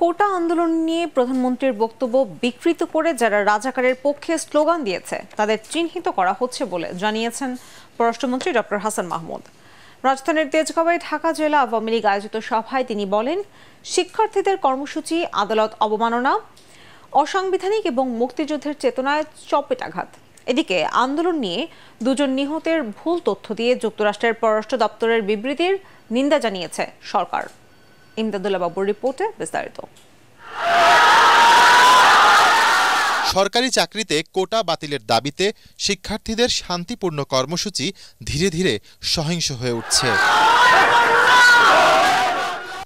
কোটা আন্দোলন নিয়ে প্রধানমন্ত্রীর বক্তব্য বিকৃত করে যারা রাজাকারের পক্ষে স্লোগান দিয়েছে তাদের চিহ্নিত করা হচ্ছে বলে জানিয়েছেন পররাষ্ট্রমন্ত্রী ডক্টর হাসান মাহমুদ। রাজধানীর তেজগাঁওয়ে ঢাকা জেলা আওয়ামী লীগ আয়োজিত সভায় তিনি বলেন, শিক্ষার্থীদের কর্মসূচি আদালত অবমাননা, অসাংবিধানিক এবং মুক্তিযুদ্ধের চেতনায় চপেটাঘাত। এদিকে আন্দোলন নিয়ে দুজন নিহতের ভুল তথ্য দিয়ে যুক্তরাষ্ট্রের পররাষ্ট্র দপ্তরের বিবৃতির নিন্দা জানিয়েছে সরকার। ইমদাদুল্লাহ বাবুর রিপোর্টে বিস্তারিত। সরকারি চাকরিতে কোটা বাতিলের দাবিতে শিক্ষার্থীদের শান্তিপূর্ণ কর্মসূচি ধীরে ধীরে সহিংস হয়ে উঠছে।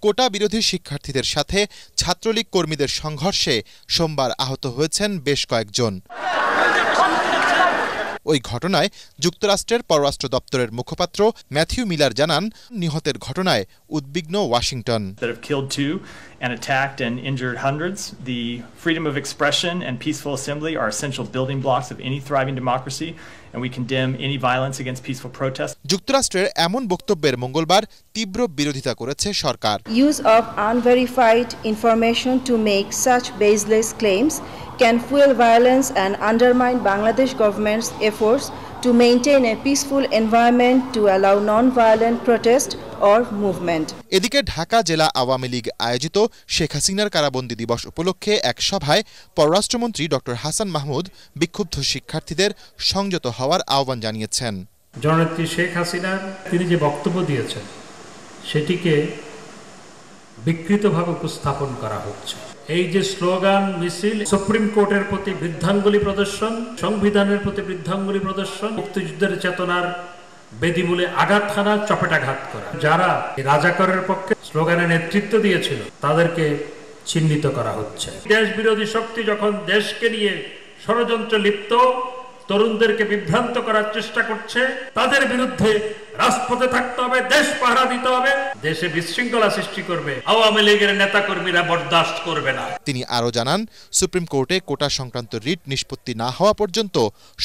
কোটা বিরোধী শিক্ষার্থীদের সাথে ছাত্রলীগ কর্মীদের সংঘর্ষে সোমবার আহত হয়েছেন বেশ কয়েকজন। ওই ঘটনায় যুক্তরাষ্ট্রের পররাষ্ট্র দপ্তরের মুখপাত্র ম্যাথিউ মিলার জানান, নিহতের ঘটনায় উদ্বিগ্ন Washington. And attacked and injured hundreds. The freedom of expression and peaceful assembly are essential building blocks of any thriving democracy, and we condemn any violence against peaceful protest. যুক্তরাষ্ট্রের এমন বক্তব্যের মঙ্গলবার তীব্র বিরোধিতা করেছে সরকার। Use of unverified information to make such baseless claims can fuel violence and undermine Bangladesh government's efforts to maintain a peaceful environment to allow non-violent protest or movement. এদিকে ঢাকা জেলা আওয়ামী লীগ আয়োজিত শেখ হাসিনার কারাবন্দী দিবস উপলক্ষে এক সভায় পররাষ্ট্রমন্ত্রী ডক্টর হাসান মাহমুদ বিক্ষুব্ধ শিক্ষার্থীদের সংযত হওয়ার আহ্বান জানিয়েছেন। জননেত্রী শেখ হাসিনা তিনি যে বক্তব্য দিয়েছেন সেটিকে বিকৃতভাবে উপস্থাপন করা হচ্ছে। এই যে স্লোগান মিছিল, সুপ্রিম কোর্টের প্রতি বৃদ্ধাঙ্গুলি প্রদর্শন, সংবিধানের প্রতি বৃদ্ধাঙ্গুলি প্রদর্শন, মুক্তিযুদ্ধের চেতনার বেদিমূলে আঘাত হানা, চপেটাঘাত করা, যারা রাজাকারের পক্ষে স্লোগানে নেতৃত্ব দিয়েছিল তাদেরকে চিহ্নিত করা হচ্ছে। দেশ বিরোধী শক্তি যখন দেশকে নিয়ে ষড়যন্ত্রে লিপ্ত, তরুণদেরকে বিভ্রান্ত করার চেষ্টা করছে, তাদের বিরুদ্ধে রাজপথে থাকতে হবে, দেশ পাহারা দিতে হবে। দেশে বিশৃঙ্খলা সৃষ্টি করবে আওয়ামী লীগের নেতাকর্মীরা বরদাস্ত করবে না। তিনি আরও জানান, সুপ্রিম কোর্টে কোটা সংক্রান্ত রিট নিষ্পত্তি না হওয়া পর্যন্ত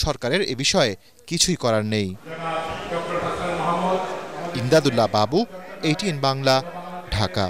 সরকারের এ বিষয়ে কিছুই করার নেই। ইমদাদুল্লাহ বাবু, ATN বাংলা, ঢাকা।